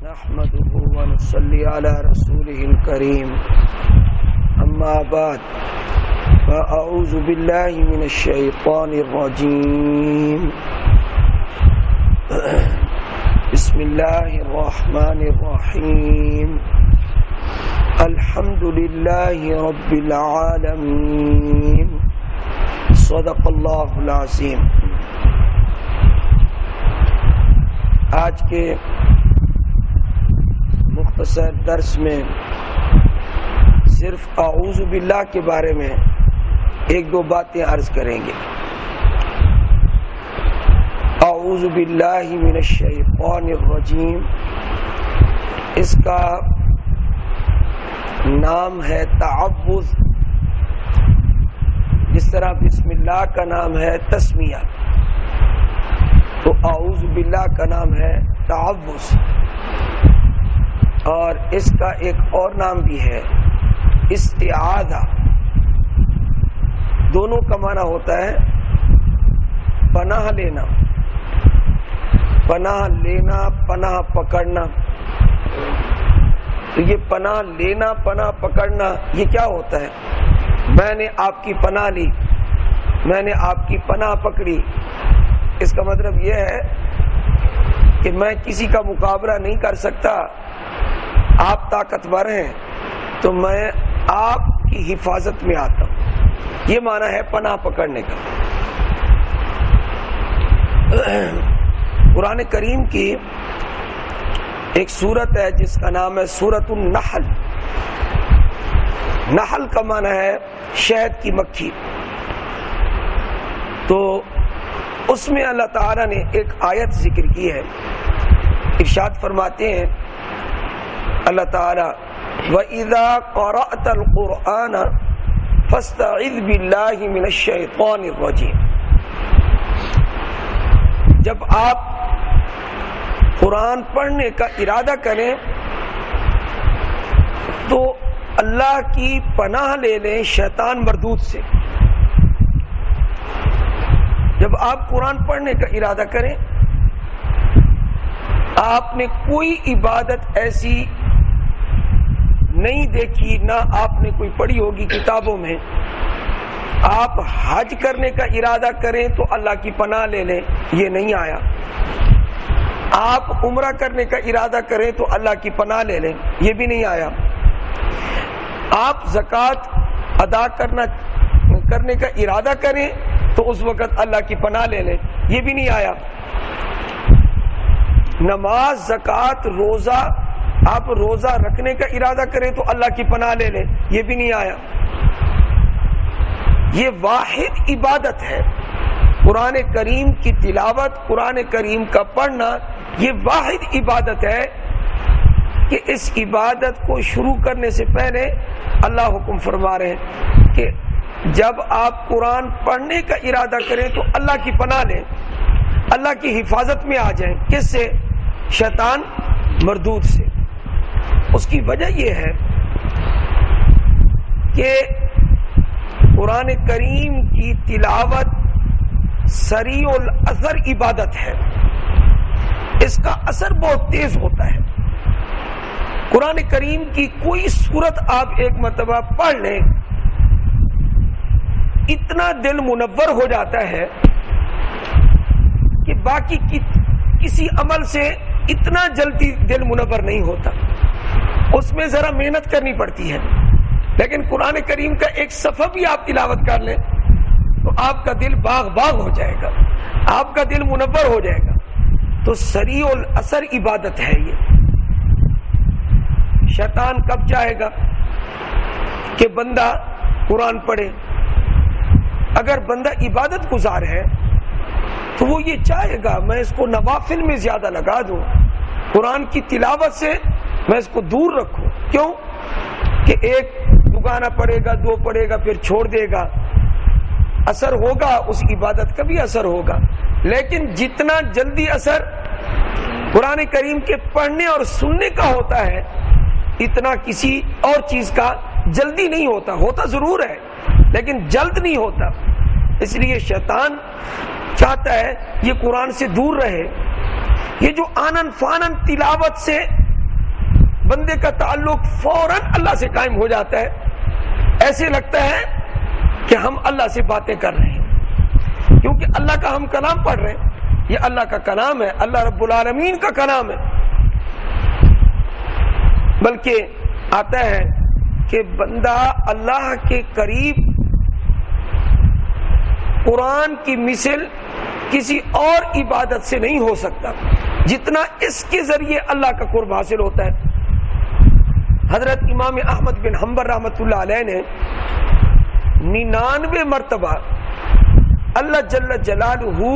نحمده ونصلي على رسوله الكريم اما بعد فاعوذ بالله من الشيطان الرجيم بسم الله الرحمن الرحيم الحمد لله رب العالمين صدق الله العظيم۔ آج کے مختصر درس میں صرف اعوذ باللہ کے بارے میں ایک دو باتیں عرض کریں گے۔ اعوذ باللہ من الشیطان الرجیم، اس کا نام ہے تعوذ، جس طرح بسم اللہ کا نام ہے تسمیہ، تو اعوذ باللہ کا نام ہے تعوذ، اور اس کا ایک اور نام بھی ہے استعاذہ۔ دونوں کا معنی ہوتا ہے پناہ لینا، پناہ لینا، پناہ پکڑنا۔ تو یہ پناہ لینا، پناہ پکڑنا، یہ کیا ہوتا ہے؟ میں نے آپ کی پناہ لی، میں نے آپ کی پناہ پکڑی۔ اس کا مطلب یہ ہے کہ میں کسی کا مقابلہ نہیں کر سکتا، آپ طاقتور ہیں تو میں آپ کی حفاظت میں آتا ہوں۔ یہ معنی ہے پناہ پکڑنے کا۔ قرآن کریم کی ایک سورت ہے جس کا نام ہے سورۃ النحل۔ نحل کا معنی ہے شہد کی مکھی۔ تو اس میں اللہ تعالیٰ نے ایک آیت ذکر کی ہے، ارشاد فرماتے ہیں اللہ تعالیٰ وَإِذَا قَرَأْتَ الْقُرْآنَ فَاسْتَعِذْ بِاللَّهِ مِنَ الشَّيْطَانِ الرَّجِيمِ۔ جب آپ قرآن پڑھنے کا ارادہ کریں تو اللہ کی پناہ لے لیں شیطان مردود سے۔ جب آپ قرآن پڑھنے کا ارادہ کریں، آپ نے کوئی عبادت ایسی نہیں دیکھی، نہ آپ نے کوئی پڑھی ہوگی کتابوں میں۔ آپ حج کرنے کا ارادہ کریں تو اللہ کی پناہ لے لیں، یہ نہیں آیا۔ آپ عمرہ کرنے کا ارادہ کریں تو اللہ کی پناہ لے لیں، یہ بھی نہیں آیا۔ آپ زکوٰۃ ادا کرنے کا ارادہ کریں تو اس وقت اللہ کی پناہ لے لیں، یہ بھی نہیں آیا۔ نماز، زکوٰۃ، روزہ، آپ روزہ رکھنے کا ارادہ کریں تو اللہ کی پناہ لے لیں، یہ بھی نہیں آیا۔ یہ واحد عبادت ہے، قرآن کریم کی تلاوت، قرآن کریم کا پڑھنا، یہ واحد عبادت ہے کہ اس عبادت کو شروع کرنے سے پہلے اللہ حکم فرما رہے ہیں کہ جب آپ قرآن پڑھنے کا ارادہ کریں تو اللہ کی پناہ لیں، اللہ کی حفاظت میں آ جائیں۔ کس سے؟ شیطان مردود سے۔ اس کی وجہ یہ ہے کہ قرآن کریم کی تلاوت سریع الاثر عبادت ہے، اس کا اثر بہت تیز ہوتا ہے۔ قرآن کریم کی کوئی سورت آپ ایک مرتبہ پڑھ لیں، اتنا دل منور ہو جاتا ہے کہ باقی کسی عمل سے اتنا جلدی دل منور نہیں ہوتا، اس میں ذرا محنت کرنی پڑتی ہے۔ لیکن قرآن کریم کا ایک صفحہ بھی آپ تلاوت کر لیں تو آپ کا دل باغ باغ ہو جائے گا، آپ کا دل منور ہو جائے گا۔ تو سریع الاثر عبادت ہے یہ۔ شیطان کب چاہے گا کہ بندہ قرآن پڑھے؟ اگر بندہ عبادت گزار ہے تو وہ یہ چاہے گا میں اس کو نوافل میں زیادہ لگا دوں، قرآن کی تلاوت سے میں اس کو دور رکھوں۔ کیوں؟ کہ ایک دگانا پڑے گا، دو پڑے گا، پھر چھوڑ دے گا، اثر ہوگا، اس عبادت کا بھی اثر ہوگا۔ لیکن جتنا جلدی اثر قرآن کریم کے پڑھنے اور سننے کا ہوتا ہے، اتنا کسی اور چیز کا جلدی نہیں ہوتا۔ ہوتا ضرور ہے لیکن جلد نہیں ہوتا۔ اس لیے شیطان چاہتا ہے یہ قرآن سے دور رہے، یہ جو آنن فانن تلاوت سے بندے کا تعلق فوراً اللہ سے قائم ہو جاتا ہے، ایسے لگتا ہے کہ ہم اللہ سے باتیں کر رہے ہیں، کیونکہ اللہ کا ہم کلام پڑھ رہے ہیں، یہ اللہ کا کلام ہے، اللہ رب العالمین کا کلام ہے۔ بلکہ آتا ہے کہ بندہ اللہ کے قریب قرآن کی مثل کسی اور عبادت سے نہیں ہو سکتا جتنا اس کے ذریعے اللہ کا قرب حاصل ہوتا ہے۔ حضرت امام احمد بن حنبل رحمۃ اللہ علیہ نے 99 مرتبہ اللہ جل جلالہ،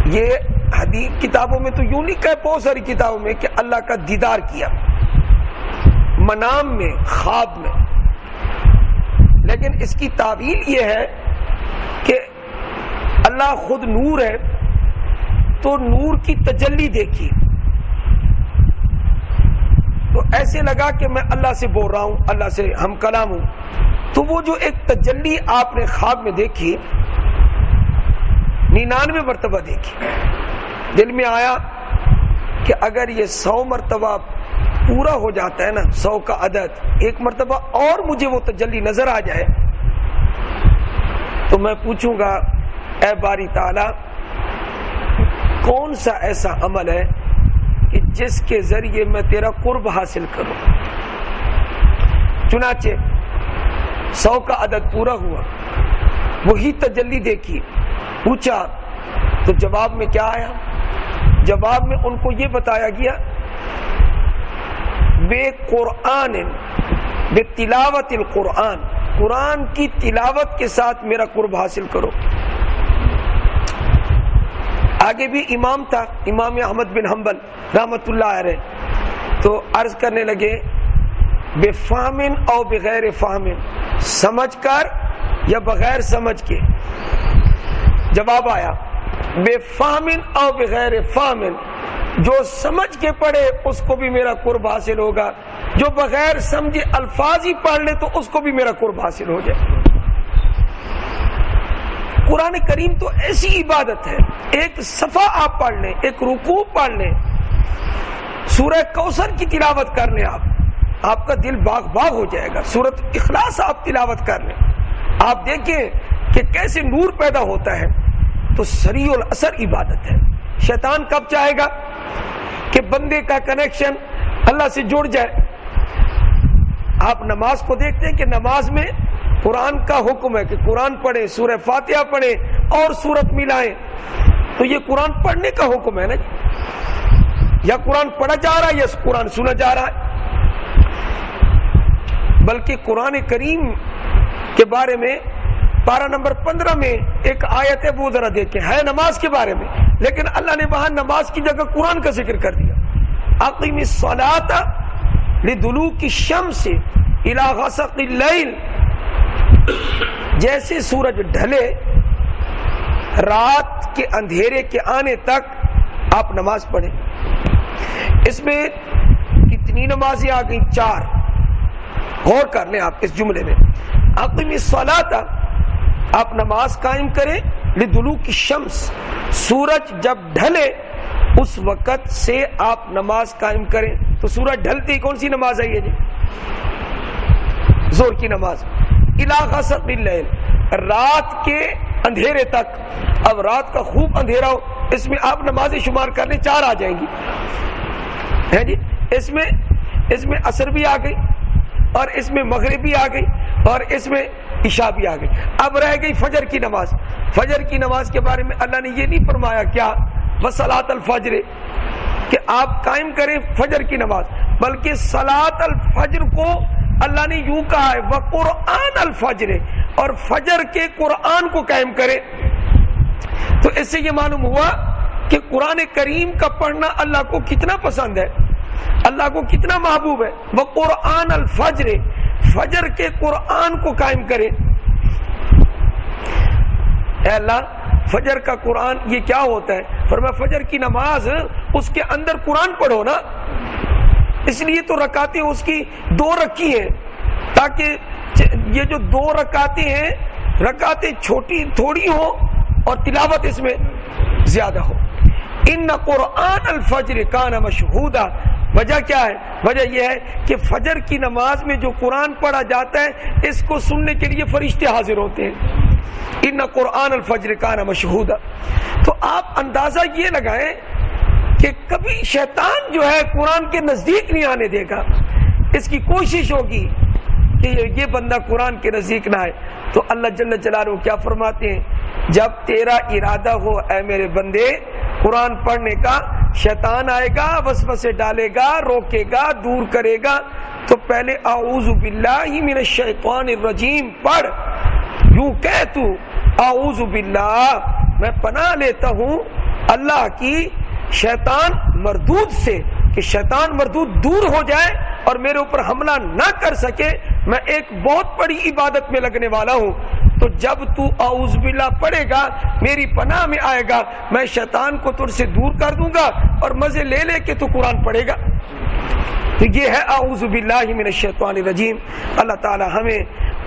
یہ حدیث کتابوں میں تو یوں لکھا ہے، بہت ساری کتابوں میں، کہ اللہ کا دیدار کیا منام میں، خواب میں، لیکن اس کی تعبیر یہ ہے کہ اللہ خود نور ہے تو نور کی تجلی دیکھی تو ایسے لگا کہ میں اللہ سے بول رہا ہوں، اللہ سے ہم کلام ہوں۔ تو وہ جو ایک تجلی آپ نے خواب میں دیکھی 99 مرتبہ دیکھی، دل میں آیا کہ اگر یہ 100 مرتبہ پورا ہو جاتا ہے نا، 100 کا عدد، ایک مرتبہ اور مجھے وہ تجلی نظر آ جائے تو میں پوچھوں گا اے باری تعالی کون سا ایسا عمل ہے کہ جس کے ذریعے میں تیرا قرب حاصل کروں۔ چنانچہ 100 کا عدد پورا ہوا، وہی تجلی دیکھی، پوچھا تو جواب میں کیا آیا؟ جواب میں ان کو یہ بتایا گیا بے قرآن، بے تلاوت القرآن، قرآن کی تلاوت کے ساتھ میرا قرب حاصل کرو۔ آگے بھی امام تھا، امام احمد بن حنبل رحمت اللہ علیہ، تو عرض کرنے لگے بے فہمن او بغیر فہمن، سمجھ کر یا بغیر سمجھ کے؟ جواب آیا بے فہمن او بغیر فہمن، جو سمجھ کے پڑھے اس کو بھی میرا قرب حاصل ہوگا، جو بغیر سمجھے الفاظ ہی پڑھ لے تو اس کو بھی میرا قرب حاصل ہو جائے۔ قرآن کریم تو ایسی عبادت ہے، ایک صفحہ آپ پڑھ لیں، ایک رکوع پڑھ لیں، سورہ کوثر کی تلاوت کر لیں، آپ کا دل باغ باغ ہو جائے گا۔ سورۃ اخلاص آپ تلاوت کر لیں، آپ دیکھیں کہ کیسے نور پیدا ہوتا ہے۔ تو سریع الاثر عبادت ہے۔ شیطان کب چاہے گا کہ بندے کا کنیکشن اللہ سے جڑ جائے؟ آپ نماز کو دیکھتے ہیں کہ نماز میں قرآن کا حکم ہے کہ قرآن پڑھیں، سورہ فاتحہ پڑھیں اور سورت ملائیں، تو یہ قرآن پڑھنے کا حکم ہے نا، یا قرآن پڑھا جا رہا ہے یا قرآن سنا جا رہا ہے۔ بلکہ قرآن کریم کے بارے میں پارہ نمبر 15 میں ایک آیت ہے، وہ ذرا دیکھیں، ہے نماز کے بارے میں، لیکن اللہ نے وہاں نماز کی جگہ قرآن کا ذکر کر دیا۔ اقیم الصلاۃ لدلوک الشمس الی غسق اللیل، جیسے سورج ڈھلے رات کے اندھیرے کے آنے تک آپ نماز پڑھیں۔ اس میں کتنی نمازیں آ گئی؟ 4۔ غور کر لیں آپ اس جملے میں، اقیم الصلاۃ، آپ نماز قائم کریں، لدلوک الشمس، سورج جب ڈھلے اس وقت سے آپ نماز قائم کریں۔ تو سورج ڈھلتے ہی کون سی نماز ہے؟ یہ جی زور کی نماز۔ الی غسق اللیل، رات کے اندھیرے تک۔ اب رات کا خوب اندھیرا ہو، اس میں آپ نمازیں شمار کر لیں، 4 آ جائیں گی، ہے جی۔ اس میں عصر بھی آ گئی، اور اس میں مغرب بھی آ گئی، اور اس میں عشاء بھی آ گئی۔ اب رہ گئی فجر کی نماز۔ فجر کی نماز کے بارے میں اللہ نے یہ نہیں فرمایا کیا وصلاۃ الفجر کہ آپ قائم کریں فجر کی نماز، بلکہ صلاۃ الفجر کو اللہ نے یوں کہا ہے وقرآن الفجر، اور فجر کے قرآن کو قائم کریں۔ تو اس سے یہ معلوم ہوا کہ قرآن کریم کا پڑھنا اللہ کو کتنا پسند ہے، اللہ کو کتنا محبوب ہے۔ وقرآن الفجر، فجر کے قرآن کو قائم کریں۔ اے اللہ، فجر کا قرآن یہ کیا ہوتا ہے؟ فرمایا فجر کی نماز اس کے اندر قرآن پڑھو نا، اس لیے تو رکعتیں اس کی 2 رکھی ہیں، تاکہ یہ جو 2 رکعتیں ہیں، رکعتیں چھوٹی تھوڑی ہو اور تلاوت اس میں زیادہ ہو۔ ان قرآن الفجر کان مشہودا، وجہ کیا ہے؟ وجہ یہ ہے کہ فجر کی نماز میں جو قرآن پڑھا جاتا ہے اس کو سننے کے لیے فرشتے حاضر ہوتے ہیں، ان قرآن الفجر کان مشہودا۔ تو آپ اندازہ یہ لگائیں کہ کبھی شیطان جو ہے قرآن کے نزدیک نہیں آنے دے گا، اس کی کوشش ہوگی کہ یہ بندہ قرآن کے نزدیک نہ آئے۔ تو اللہ جل جلالہ کیا فرماتے ہیں، جب تیرا ارادہ ہو اے میرے بندے قرآن پڑھنے کا، شیطان آئے گا، وسوسے ڈالے گا، روکے گا، دور کرے گا، تو پہلے اعوذ باللہ من الشیطان الرجیم پڑھ، یوں کہہ تو اعوذ باللہ، میں پناہ لیتا ہوں اللہ کی شیطان مردود سے، کہ شیطان مردود دور ہو جائے اور میرے اوپر حملہ نہ کر سکے، میں ایک بہت بڑی عبادت میں لگنے والا ہوں۔ تو جب تو اعوذ باللہ پڑھے گا میری پناہ میں آئے گا، میں شیطان کو تجھ سے دور کر دوں گا اور مزے لے لے کے تو قرآن پڑھے گا۔ تو یہ ہے اعوذ باللہ من الشیطان الرجیم۔ اللہ تعالی ہمیں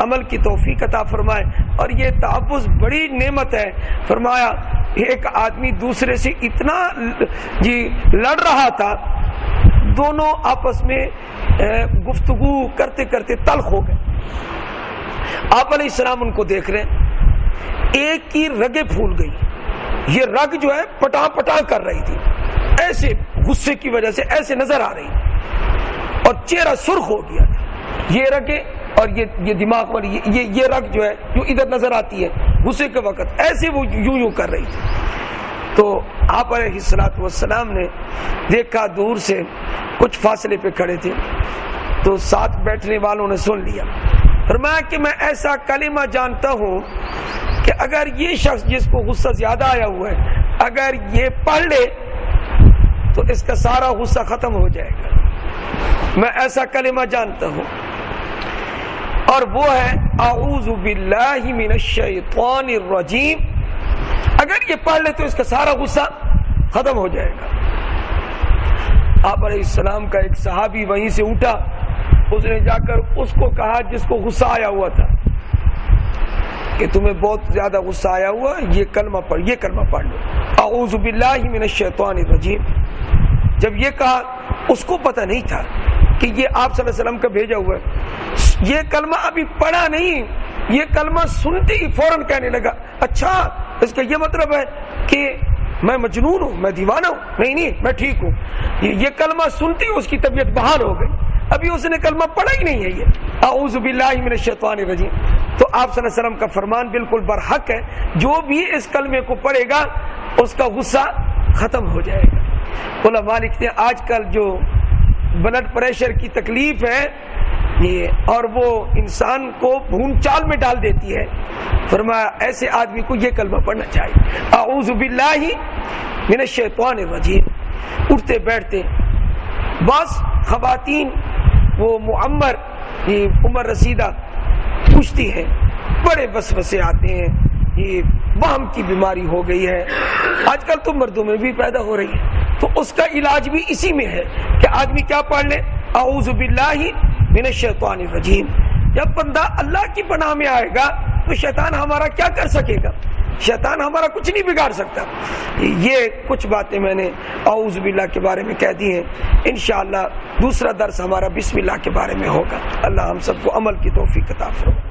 عمل کی توفیق عطا فرمائے۔ اور یہ تحفظ بڑی نعمت ہے۔ فرمایا ایک آدمی دوسرے سے اتنا لڑ رہا تھا، دونوں آپس میں گفتگو کرتے کرتے تلخ ہو گئے۔ آپ علیہ السلام ان کو دیکھ رہے ہیں، ایک کی رگیں پھول گئی، یہ رگ جو ہے پٹا پٹا کر رہی تھی، ایسے غصے کی وجہ سے ایسے نظر آ رہی، اور چہرہ سرخ ہو گیا، یہ رگیں اور یہ دماغ والی یہ رگ جو ہے جو ادھر نظر آتی ہے غصے کے وقت، ایسے وہ یوں یوں کر رہی تھی۔ تو آپ علیہ الصلوۃ والسلام نے دیکھا دور سے، کچھ فاصلے پہ کھڑے تھے، تو ساتھ بیٹھنے والوں نے سن لیا۔ فرمایا کہ میں ایسا کلمہ جانتا ہوں کہ اگر یہ شخص جس کو غصہ زیادہ آیا ہوا ہے اگر یہ پڑھ لے تو اس کا سارا غصہ ختم ہو جائے گا، میں ایسا کلمہ جانتا ہوں، اور وہ ہے اعوذ باللہ من الشیطان الرجیم۔ اگر یہ پڑھ لے تو اس کا سارا غصہ ختم ہو جائے گا۔ آپ علیہ السلام کا ایک صحابی وہیں سے اٹھا، اس نے جا کر اس کو کہا جس کو غصہ آیا ہوا تھا کہ تمہیں بہت زیادہ غصہ آیا ہوا، یہ کلمہ پڑھ لو، اعوذ باللہ من الشیطان الرجیم۔ جب یہ کہا، اس کو پتہ نہیں تھا کہ یہ آپ صلی اللہ علیہ وسلم کا بھیجا ہوا ہے، یہ کلمہ ابھی پڑھا نہیں، یہ کلمہ سنتے ہی فوراً کہنے لگا، اچھا اس کا یہ مطلب ہے کہ میں مجنون ہوں، میں دیوانہ ہوں؟ نہیں، میں ٹھیک ہوں۔ یہ کلمہ سنتے ہی اس کی طبیعت بحال ہو گئی، ابھی اس نے کلمہ پڑھا ہی نہیں ہے، یہ اعوذ باللہ من الشیطان الرجیم۔ تو آپ صلی اللہ علیہ وسلم کا فرمان بالکل برحق ہے، جو بھی اس کلمے کو پڑھے گا اس کا غصہ ختم ہو جائے گا۔ علماء لکھتے ہیں آج کل جو بلڈ پریشر کی تکلیف ہے یہ، اور وہ انسان کو بھون چال میں ڈال دیتی ہے، فرمایا ایسے آدمی کو یہ کلمہ پڑھنا چاہیے، اعوذ باللہ من الشیطان الرجیم۔ اٹھتے بیٹھتے بعض خواتین وہ معمر عمر رسیدہ پوچھتی ہیں، بڑے وسوسے آتے ہیں، یہ وہم کی بیماری ہو گئی ہے، آج کل تو مردوں میں بھی پیدا ہو رہی ہے، تو اس کا علاج بھی اسی میں ہے کہ آدمی کیا پڑھ لے، اعوذ باللہ من الشیطان الرجیم۔ جب بندہ اللہ کی پناہ میں آئے گا تو شیطان ہمارا کیا کر سکے گا؟ شیطان ہمارا کچھ نہیں بگاڑ سکتا۔ یہ کچھ باتیں میں نے اعوذ باللہ کے بارے میں کہہ دی ہیں، انشاءاللہ دوسرا درس ہمارا بسم اللہ کے بارے میں ہوگا۔ اللہ ہم سب کو عمل کی توفیق عطا فرمائے۔